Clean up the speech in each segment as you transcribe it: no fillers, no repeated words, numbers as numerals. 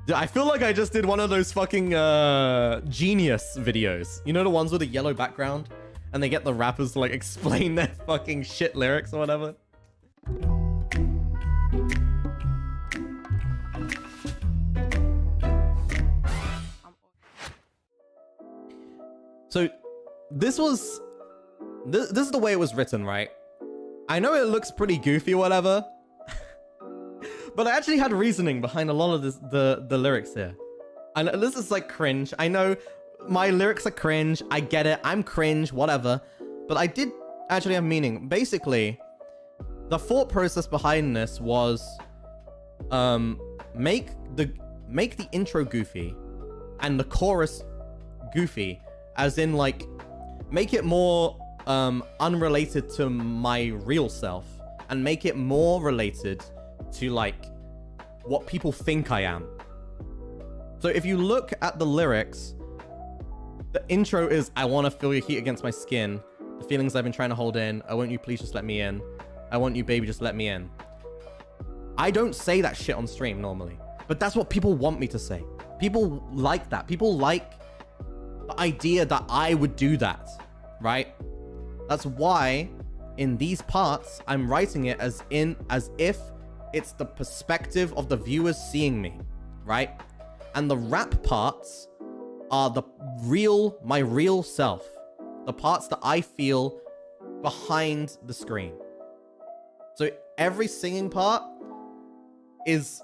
Dude, I feel like I just did one of those fucking Genius videos. You know, the ones with a yellow background? And they get the rappers to like explain their fucking shit lyrics or whatever. So this is the way it was written, right? I know it looks pretty goofy or whatever, but I actually had reasoning behind a lot of the lyrics here. And this is like cringe. I know my lyrics are cringe. I get it. I'm cringe, whatever. But I did actually have meaning. Basically, the thought process behind this was make the intro goofy and the chorus goofy, as in like make it more unrelated to my real self and make it more related to like what people think I am. So if you look at the lyrics, the intro is, I want to feel your heat against my skin, the feelings I've been trying to hold in, I want you, please just let me in, I want you, baby, just let me in. I don't say that shit on stream normally, but that's what people want me to say. People like that. People like the idea that I would do that, right? That's why in these parts, I'm writing it as if it's the perspective of the viewers seeing me, right? And the rap parts are my real self. The parts that I feel behind the screen. So every singing part is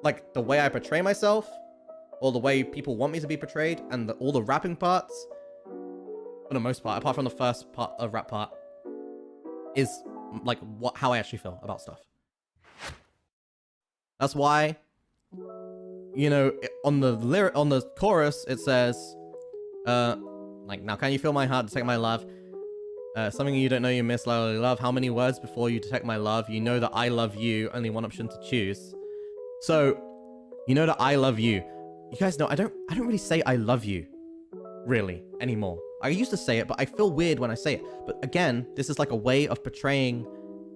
like the way I portray myself, or the way people want me to be portrayed, and all the rapping parts, for the most part, apart from the first part of rap part, is like how I actually feel about stuff. That's why, you know, on the chorus it says, like, now can you feel my heart, detect my love? Something you don't know you miss, love. How many words before you detect my love? You know that I love you. Only one option to choose. So, you know that I love you. You guys know I don't really say I love you, really, anymore. I used to say it, but I feel weird when I say it. But again, this is like a way of portraying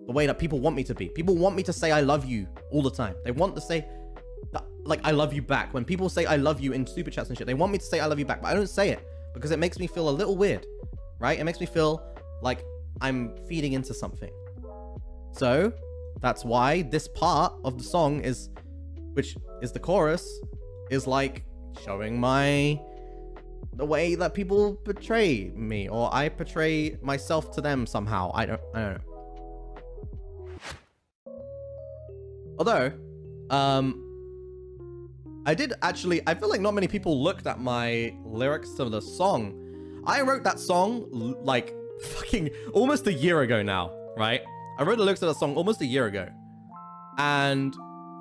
the way that people want me to be. People want me to say I love you all the time. They want to say, like, I love you back. When people say I love you in super chats and shit, they want me to say I love you back, but I don't say it because it makes me feel a little weird, right? It makes me feel like I'm feeding into something. So that's why this part of the song is, which is the chorus, is like showing the way that people portray me, or I portray myself to them somehow. I don't know. Although, I feel like not many people looked at my lyrics to the song. I wrote that song like fucking almost a year ago now, right? I wrote the lyrics to the song almost a year ago. And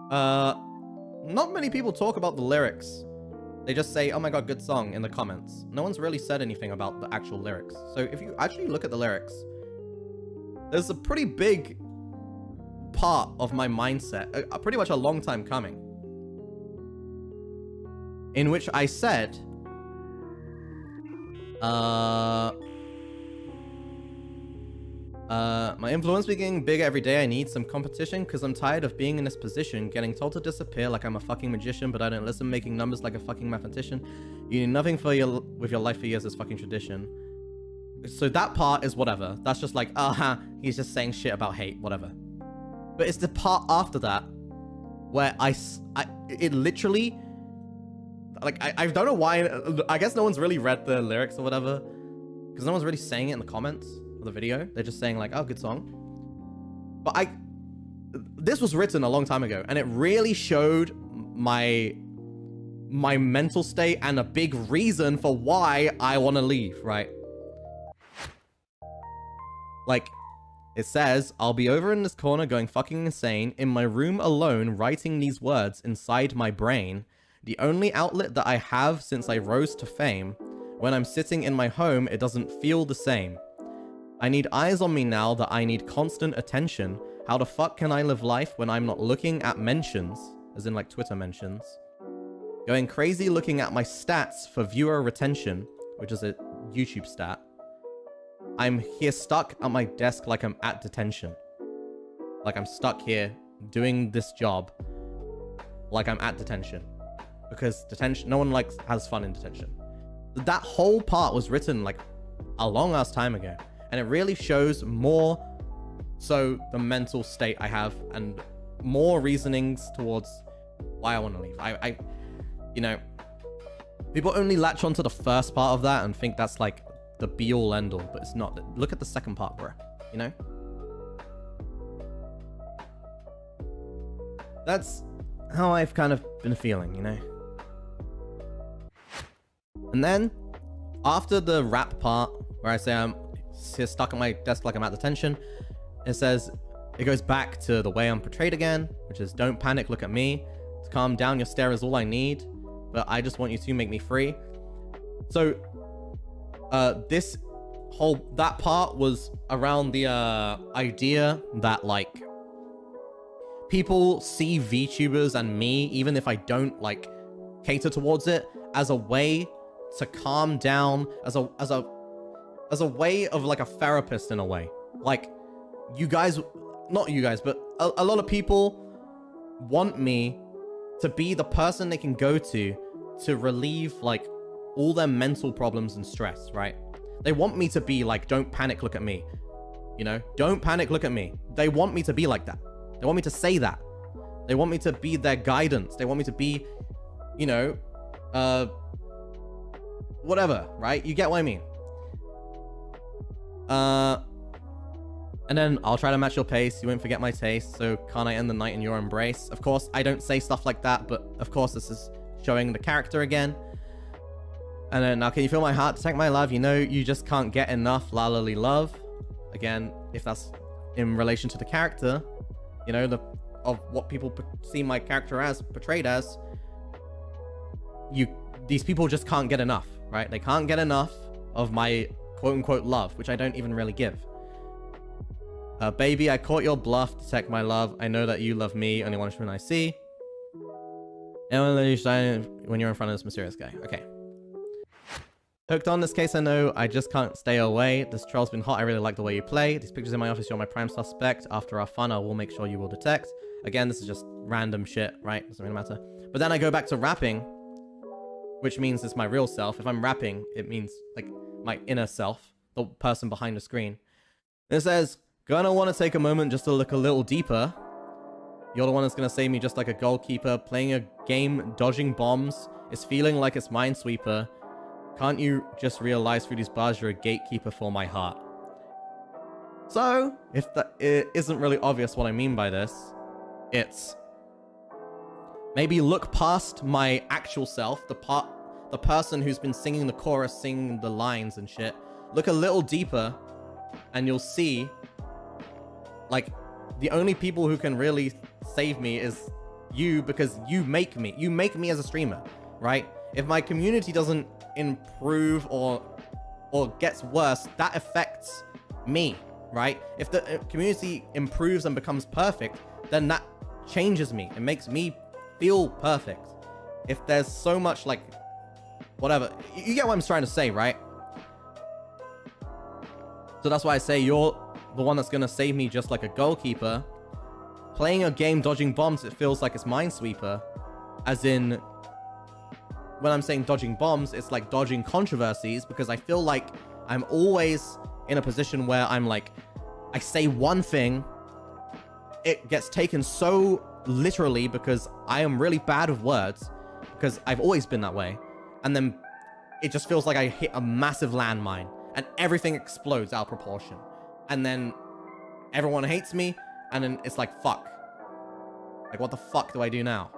not many people talk about the lyrics. They just say, oh my god, good song in the comments. No one's really said anything about the actual lyrics. So if you actually look at the lyrics, there's a pretty big part of my mindset, pretty much a long time coming, in which I said, my influence becoming bigger every day. I need some competition because I'm tired of being in this position, getting told to disappear like I'm a fucking magician, but I don't listen, making numbers like a fucking mathematician. You need nothing with your life for years is fucking tradition. So that part is whatever. That's just like, he's just saying shit about hate, whatever. But it's the part after that where it literally, like, I don't know why. I guess no one's really read the lyrics or whatever, because no one's really saying it in the comments of the video. They're just saying like, oh, good song. But this was written a long time ago, and it really showed my mental state and a big reason for why I want to leave, right? Like, it says, I'll be over in this corner going fucking insane, in my room alone, writing these words inside my brain. The only outlet that I have since I rose to fame. When I'm sitting in my home, it doesn't feel the same. I need eyes on me now that I need constant attention. How the fuck can I live life when I'm not looking at mentions? As in like Twitter mentions. Going crazy looking at my stats for viewer retention, which is a YouTube stat. I'm here stuck at my desk like I'm at detention. Like I'm stuck here doing this job. like I'm at detention. Because detention, no one has fun in detention. That whole part was written like a long ass time ago. And it really shows more so the mental state I have and more reasonings towards why I want to leave. I you know, people only latch onto the first part of that and think that's like the be all end all, but it's not. Look at the second part, bro. You know? That's how I've kind of been feeling, you know? And then, after the rap part, where I say I'm stuck at my desk like I'm at detention, it says, it goes back to the way I'm portrayed again, which is, don't panic, look at me. To calm down, your stare is all I need, but I just want you to make me free. So, that part was around the idea that, like, people see VTubers and me, even if I don't, like, cater towards it, as a way to calm down, as a way of like a therapist in a way. Like, you guys, not you guys, but a lot of people want me to be the person they can go to relieve like all their mental problems and stress, right? They want me to be like, don't panic, look at me. You know, don't panic, look at me. They want me to be like that. They want me to say that. They want me to be their guidance. They want me to be, you know, whatever, right? You get what I mean? And then I'll try to match your pace. You won't forget my taste. So can't I end the night in your embrace? Of course, I don't say stuff like that, but of course this is showing the character again. And then, now can you feel my heart? Detect my love. You know, you just can't get enough. Lalali love. Again, if that's in relation to the character, you know, of what people see my character as, portrayed as, these people just can't get enough, right? They can't get enough of my quote-unquote love, which I don't even really give. Baby, I caught your bluff. Detect my love. I know that you love me. Only one when I see. And when you're in front of this mysterious guy. Okay. Hooked on this case, I know. I just can't stay away. This troll's been hot. I really like the way you play. These pictures in my office, you're my prime suspect. After our fun, I will make sure you will detect. Again, this is just random shit, right? Doesn't really matter. But then I go back to rapping, which means it's my real self. If I'm rapping, it means like my inner self, the person behind the screen. And it says, gonna want to take a moment just to look a little deeper. You're the one that's gonna save me just like a goalkeeper. Playing a game, dodging bombs. It's feeling like it's Minesweeper. Can't you just realize through these bars you're a gatekeeper for my heart? So, if that isn't really obvious what I mean by this, it's maybe look past my actual self, the person who's been singing the chorus, singing the lines and shit. Look a little deeper, and you'll see, like, the only people who can really save me is you, because you make me. You make me as a streamer, right? If my community doesn't improve or gets worse, that affects me, right? If the community improves and becomes perfect, then that changes me. It makes me feel perfect. If there's so much, like, whatever, you get what I'm trying to say, right? So that's why I say you're the one that's gonna save me just like a goalkeeper. Playing a game dodging bombs, it feels like it's Minesweeper. As in, when I'm saying dodging bombs, it's like dodging controversies, because I feel like I'm always in a position where I'm like, I say one thing, it gets taken so literally because I am really bad with words, because I've always been that way. And then it just feels like I hit a massive landmine and everything explodes out of proportion. And then everyone hates me, and then it's like, fuck. Like, what the fuck do I do now?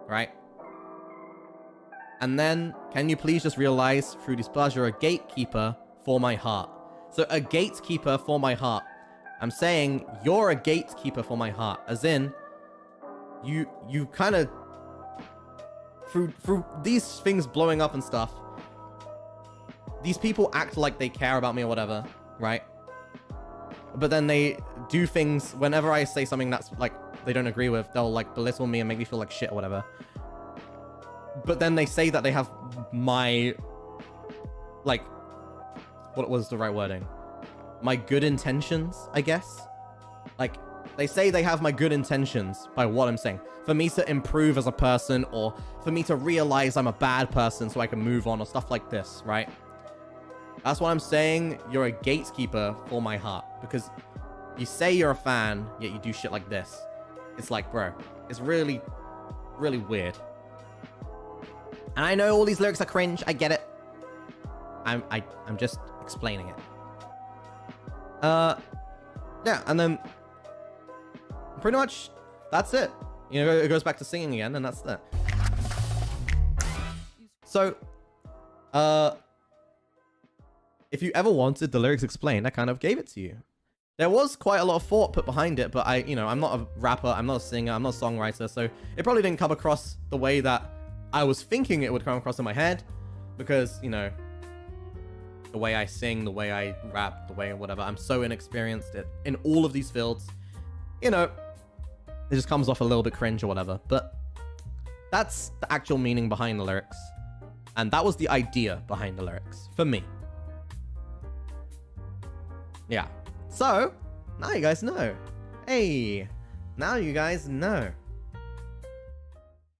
Right? And then, can you please just realize through this buzz, you're a gatekeeper for my heart. So a gatekeeper for my heart. I'm saying you're a gatekeeper for my heart. As in, you kind of, through these things blowing up and stuff, these people act like they care about me or whatever, right? But then they do things, whenever I say something that's like they don't agree with, they'll like belittle me and make me feel like shit or whatever. But then they say that they have my, like, what was the right wording? My good intentions, I guess. Like, They say they have my good intentions by what I'm saying. For me to improve as a person, or for me to realize I'm a bad person so I can move on, or stuff like this, right? That's what I'm saying. You're a gatekeeper for my heart. Because you say you're a fan, yet you do shit like this. It's like, bro, it's really, really weird. And I know all these lyrics are cringe. I get it. I'm just explaining it. Yeah, and then pretty much that's it. You know, it goes back to singing again, and that's that. So, if you ever wanted the lyrics explained, I kind of gave it to you. There was quite a lot of thought put behind it, but I'm not a rapper, I'm not a singer, I'm not a songwriter, so it probably didn't come across the way that I was thinking it would come across in my head, because, you know, the way I sing, the way I rap, the way whatever, I'm so inexperienced in all of these fields, you know, it just comes off a little bit cringe or whatever, but that's the actual meaning behind the lyrics, and that was the idea behind the lyrics, for me. Yeah. So, now you guys know. Hey, now you guys know.